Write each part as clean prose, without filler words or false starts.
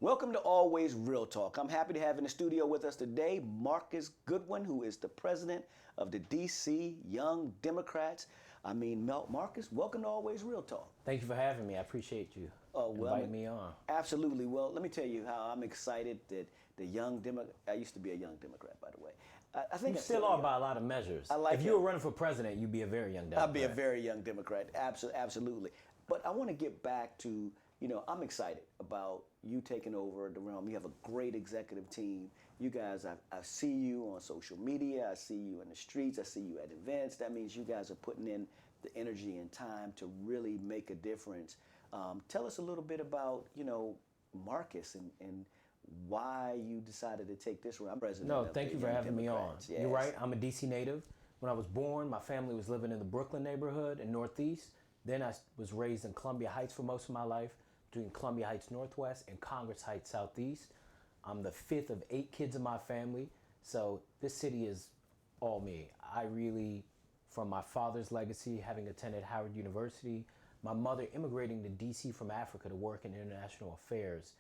Welcome to Always Real Talk. I'm happy to have in the studio with us today Marcus Goodwin, who is the president of the DC Young Democrats. Marcus, welcome to Always Real Talk. Thank you for having me. I appreciate you inviting me on. Absolutely. Well, let me tell you how I'm excited that the Young Democrat, I used to be a Young Democrat, by the way. I think you still are by a lot of measures. If you were running for president, you'd be a very young Democrat. I'd be a very young Democrat, absolutely. But I want to get back to, I'm excited about you taking over the realm. You have a great executive team. You guys, I see you on social media. I see you in the streets. I see you at events. That means you guys are putting in the energy and time to really make a difference. Tell us a little bit about, Marcus and why you decided to take this route. Thank you for having me on. Yes. You're right. I'm a DC native. When I was born, my family was living in the Brooklyn neighborhood in Northeast. Then I was raised in Columbia Heights for most of my life, between Columbia Heights Northwest and Congress Heights Southeast. I'm the fifth of 8 kids in my family, so this city is all me. I really, from my father's legacy, having attended Howard University, my mother immigrating to DC from Africa to work in international affairs,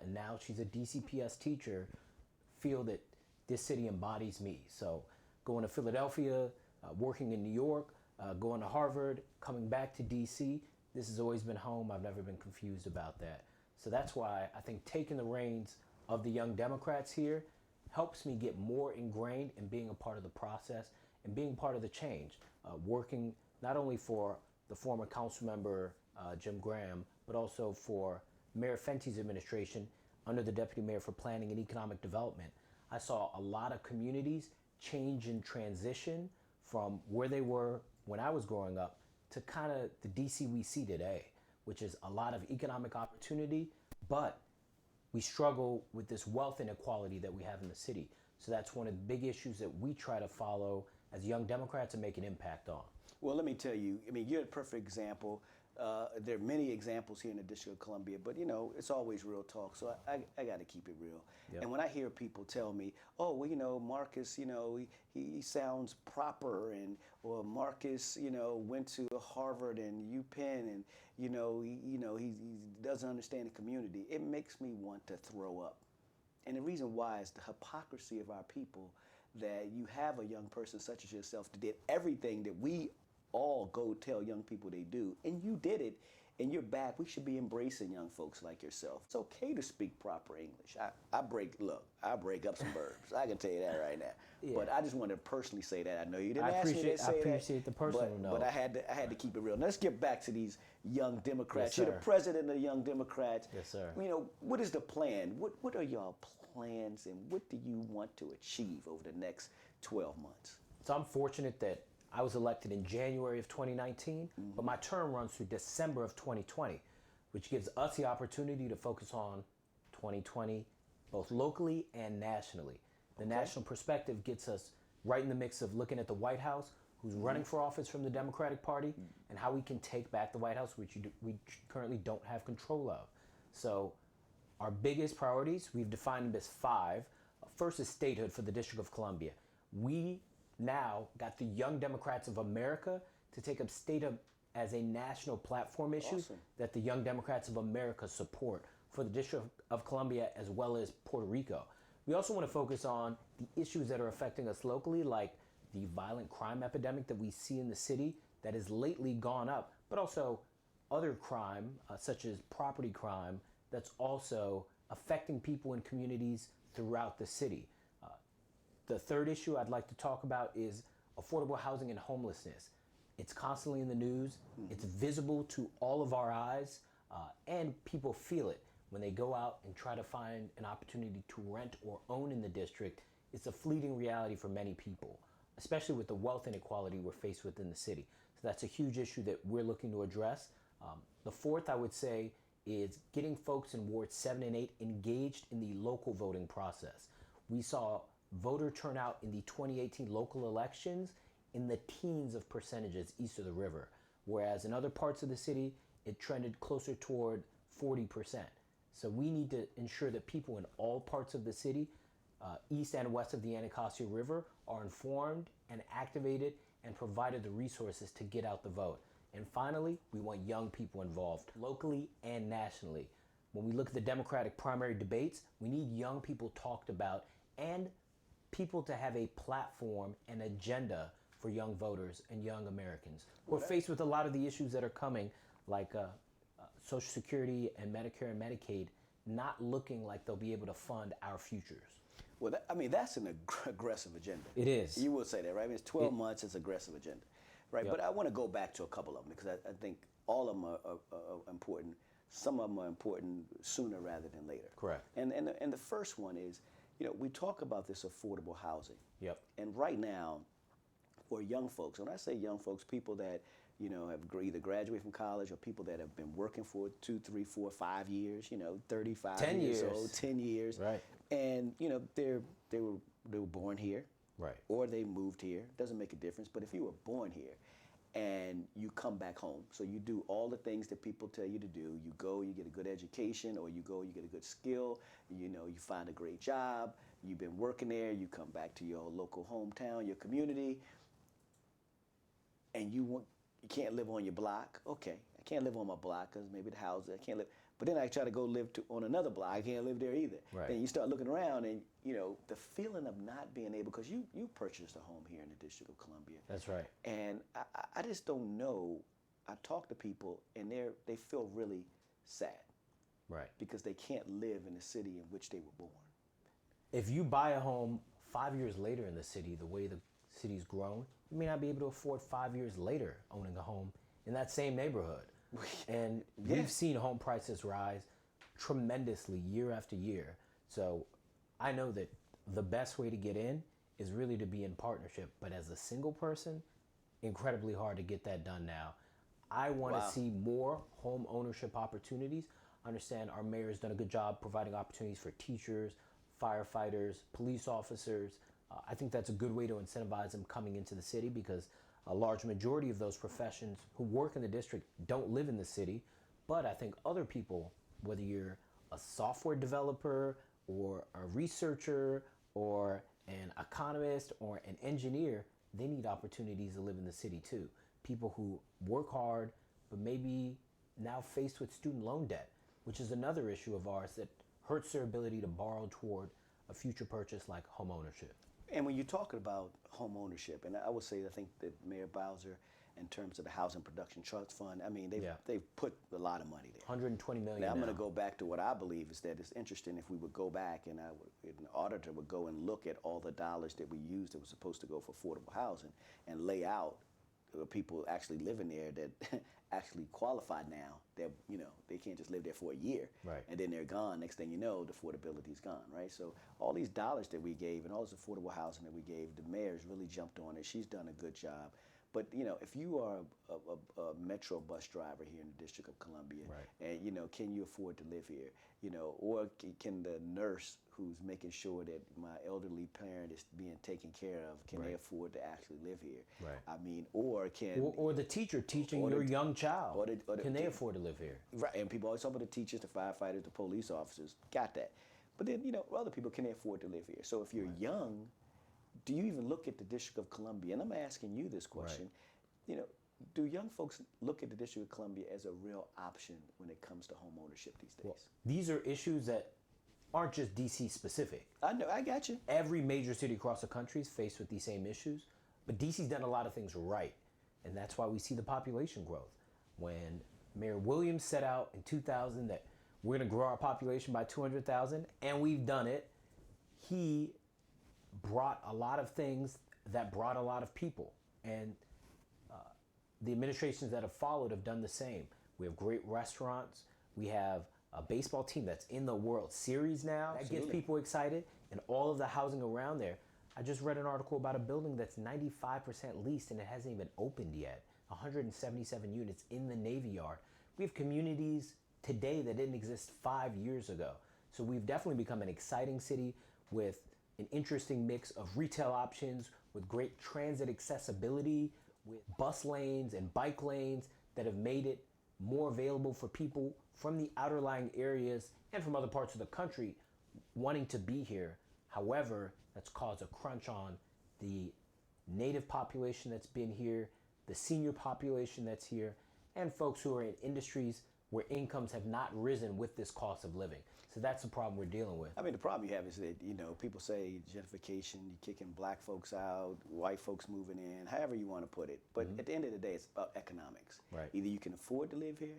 and now she's a DCPS teacher, feel that this city embodies me. So going to Philadelphia, working in New York, going to Harvard, coming back to DC, this has always been home. I've never been confused about that. So that's why I think taking the reins of the Young Democrats here helps me get more ingrained in being a part of the process and being part of the change, working not only for the former council member, Jim Graham, but also for Mayor Fenty's administration under the Deputy Mayor for Planning and Economic Development. I saw a lot of communities change and transition from where they were when I was growing up to kind of the DC we see today, which is a lot of economic opportunity, but we struggle with this wealth inequality that we have in the city. So that's one of the big issues that we try to follow as Young Democrats and make an impact on. Well, let me tell you, you're a perfect example. There are many examples here in the District of Columbia, but it's always real talk, so I got to keep it real. Yep. And when I hear people tell me, oh, well, Marcus, he sounds proper, or Marcus, went to Harvard and UPenn, and he doesn't understand the community, it makes me want to throw up. And the reason why is the hypocrisy of our people, that you have a young person such as yourself that did everything that we all go tell young people they do, and you did it, and you're back. We should be embracing young folks like yourself. It's okay to speak proper English. I break up some verbs. I can tell you that right now. Yeah. But I just wanted to personally say that. I know you didn't ask me to say that. I appreciate the personal note. But I had to keep it real. Now let's get back to these Young Democrats. Yes, you're the president of the Young Democrats. Yes, sir. What is the plan? What are y'all plans, and what do you want to achieve over the next 12 months? So I'm fortunate that I was elected in January of 2019, but my term runs through December of 2020, which gives us the opportunity to focus on 2020, both locally and nationally. The national perspective gets us right in the mix of looking at the White House, who's running for office from the Democratic Party, and how we can take back the White House, which we currently don't have control of. So our biggest priorities, we've defined them as 5. First is statehood for the District of Columbia. We now got the Young Democrats of America to take up statehood as a national platform issue that the Young Democrats of America support for the District of Columbia as well as Puerto Rico. We also want to focus on the issues that are affecting us locally, like the violent crime epidemic that we see in the city that has lately gone up, but also other crime, such as property crime, that's also affecting people in communities throughout the city. The third issue I'd like to talk about is affordable housing and homelessness. It's constantly in the news. It's visible to all of our eyes, and people feel it when they go out and try to find an opportunity to rent or own in the district. It's a fleeting reality for many people, especially with the wealth inequality we're faced with in the city. So that's a huge issue that we're looking to address. The fourth, I would say, is getting folks in Wards 7 and 8 engaged in the local voting process. We saw voter turnout in the 2018 local elections in the teens of percentages east of the river, whereas in other parts of the city, it trended closer toward 40%. So we need to ensure that people in all parts of the city, east and west of the Anacostia River, are informed and activated and provided the resources to get out the vote. And finally, we want young people involved locally and nationally. when we look at the Democratic primary debates, we need young people talked about and people to have a platform and agenda for young voters and young Americans who are faced with a lot of the issues that are coming, like Social Security and Medicare and Medicaid not looking like they'll be able to fund our futures. Well, that's an aggressive agenda. It is. You will say that, right? I mean, it's 12 months, it's aggressive agenda, right? Yep. But I want to go back to a couple of them because I think all of them are important. Some of them are important sooner rather than later. Correct. And the first one is, we talk about this affordable housing. Yep. And right now, for young folks, when I say young folks, people that have either graduated from college or people that have been working for 2, 3, 4, 5 years, 35 years old, 10 years. Right. And, they were born here. Right. Or they moved here. Doesn't make a difference. But if you were born here and you come back home, so you do all the things that people tell you to do. You go, you get a good education, or you go, you get a good skill, you find a great job, you've been working there, you come back to your local hometown, your community, and you can't live on your block. Okay, I can't live on my block because maybe the houses, I can't live. But then I try to go live on another block. I can't live there either. Right. Then you start looking around and, the feeling of not being able, because you purchased a home here in the District of Columbia. That's right. And I just don't know. I talk to people and they feel really sad. Right. Because they can't live in the city in which they were born. If you buy a home 5 years later in the city, the way the city's grown, you may not be able to afford 5 years later owning a home in that same neighborhood. And we've seen home prices rise tremendously year after year. So I know that the best way to get in is really to be in partnership. But as a single person, incredibly hard to get that done now. I want to see more home ownership opportunities. I understand our mayor has done a good job providing opportunities for teachers, firefighters, police officers. I think that's a good way to incentivize them coming into the city because a large majority of those professions who work in the district don't live in the city. But I think other people, whether you're a software developer or a researcher or an economist or an engineer, they need opportunities to live in the city too. People who work hard, but maybe now faced with student loan debt, which is another issue of ours that hurts their ability to borrow toward a future purchase like home ownership. And when you're talking about home ownership, and I would say I think that Mayor Bowser, in terms of the Housing Production Trust Fund, I mean, they've put a lot of money there. $120 million Now, I'm going to go back to what I believe is that it's interesting if we would go back and an auditor would go and look at all the dollars that we used that was supposed to go for affordable housing and lay out people actually living there that actually qualify now. That they can't just live there for a year, right, and then they're gone. Next thing you know, the affordability's gone, right? So all these dollars that we gave and all this affordable housing that we gave, the mayor's really jumped on it. She's done a good job. But if you are a metro bus driver here in the District of Columbia, right, and can you afford to live here? Or can the nurse who's making sure that my elderly parent is being taken care of, can right, they afford to actually live here? Right. I mean, or the teacher teaching your young child, can they afford to live here? Right. And people always talk about the teachers, the firefighters, the police officers. Got that. But then other people, can they afford to live here? So if you're young, do you even look at the District of Columbia? And I'm asking you this question. Right. Do young folks look at the District of Columbia as a real option when it comes to home ownership these days? Well, these are issues that aren't just DC specific. I know, I got you. Every major city across the country is faced with these same issues, but DC's done a lot of things right, and that's why we see the population growth. When Mayor Williams set out in 2000 that we're going to grow our population by 200,000, and we've done it, he brought a lot of things that brought a lot of people, and the administrations that have followed have done the same. We have great restaurants. We have a baseball team that's in the World Series now. That gets people excited, and all of the housing around there. I just read an article about a building that's 95% leased and it hasn't even opened yet. 177 units in the Navy Yard. We have communities today that didn't exist 5 years ago. So we've definitely become an exciting city with an interesting mix of retail options, with great transit accessibility, with bus lanes and bike lanes that have made it more available for people from the outerlying areas and from other parts of the country wanting to be here. However, that's caused a crunch on the native population that's been here, the senior population that's here, and folks who are in industries where incomes have not risen with this cost of living. So that's the problem we're dealing with. I mean, the problem you have is that, people say gentrification, you're kicking black folks out, white folks moving in, however you want to put it. But at the end of the day, it's about economics. Right. Either you can afford to live here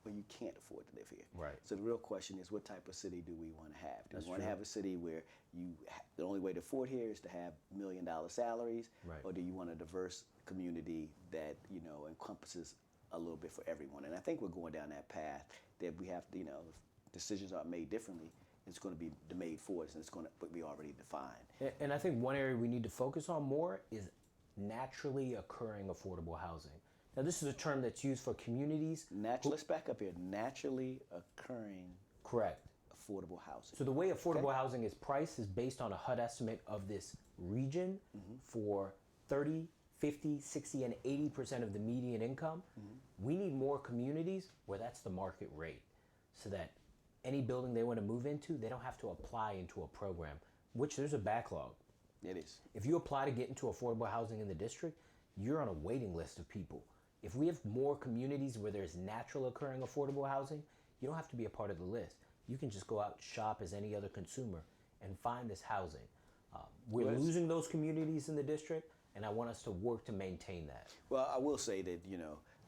or you can't afford to live here. Right. So the real question is, what type of city do we want to have? Do That's we want to true. have a city where the only way to afford here is to have $1 million salaries? Right. Or do you want a diverse community that, encompasses a little bit for everyone? And I think we're going down that path that we have to, if decisions are made differently, it's going to be made for us, and it's going to be already defined. And I think one area we need to focus on more is naturally occurring affordable housing. Now, this is a term that's used for communities. Let's back up here. Naturally occurring Correct. affordable housing. So the way affordable housing is priced is based on a HUD estimate of this region for 30, 50, 60, and 80% of the median income. We need more communities where that's the market rate, so that any building they want to move into, they don't have to apply into a program, which there's a backlog. It is. If you apply to get into affordable housing in the district, you're on a waiting list of people. If we have more communities where there's natural occurring affordable housing, you don't have to be a part of the list. You can just go out and shop as any other consumer and find this housing. We're losing those communities in the district, and I want us to work to maintain that. Well, I will say that,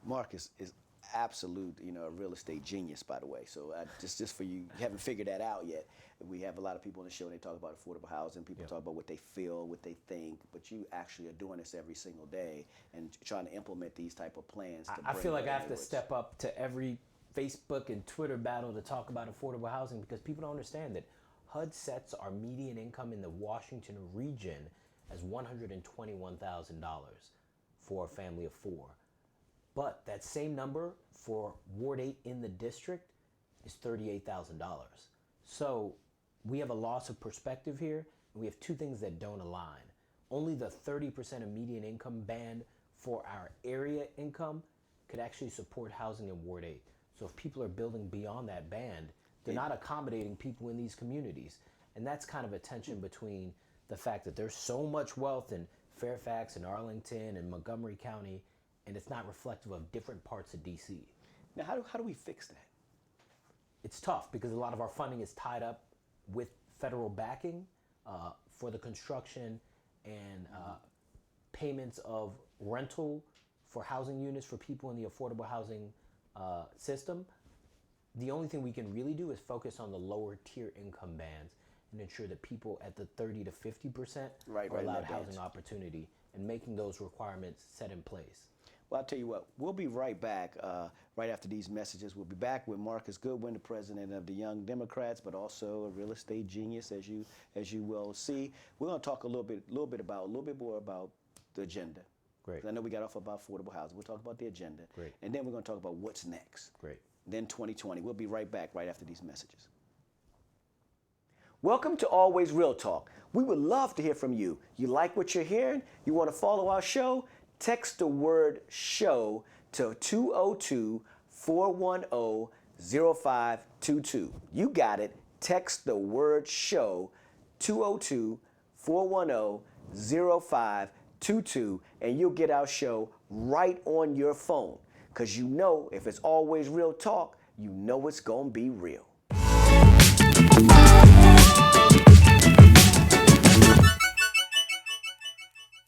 Marcus is absolute, a real estate genius, by the way. So just for you haven't figured that out yet. We have a lot of people on the show, and they talk about affordable housing. People talk about what they feel, what they think, but you actually are doing this every single day and trying to implement these type of plans. I feel like I have to step up to every Facebook and Twitter battle to talk about affordable housing, because people don't understand that HUD sets our median income in the Washington region as $121,000 for a family of four. But that same number for Ward 8 in the district is $38,000. So we have a loss of perspective here, and we have two things that don't align. Only the 30% of median income band for our area income could actually support housing in Ward 8. So if people are building beyond that band, they're not accommodating people in these communities. And that's kind of a tension between the fact that there's so much wealth in Fairfax and Arlington and Montgomery County, and it's not reflective of different parts of DC. Now, how do we fix that? It's tough because a lot of our funding is tied up with federal backing for the construction and payments of rental for housing units for people in the affordable housing system. The only thing we can really do is focus on the lower tier income bands and ensure that people at the 30 to 50% are allowed housing opportunity, and making those requirements set in place. Well, I'll tell you what, we'll be right back right after these messages. We'll be back with Marcus Goodwin, the president of the Young Democrats, but also a real estate genius, as you will see. We're going to talk a little bit more about the agenda. Great. I know we got off about affordable housing. We'll talk about the agenda. Great. And then we're going to talk about what's next. Great. Then 2020. We'll be right back right after these messages. Welcome to Always Real Talk. We would love to hear from you. You like what you're hearing? You want to follow our show? Text the word SHOW to 202-410-0522. You got it. Text the word SHOW 202-410-0522, and you'll get our show right on your phone. Because if it's always real talk, it's going to be real.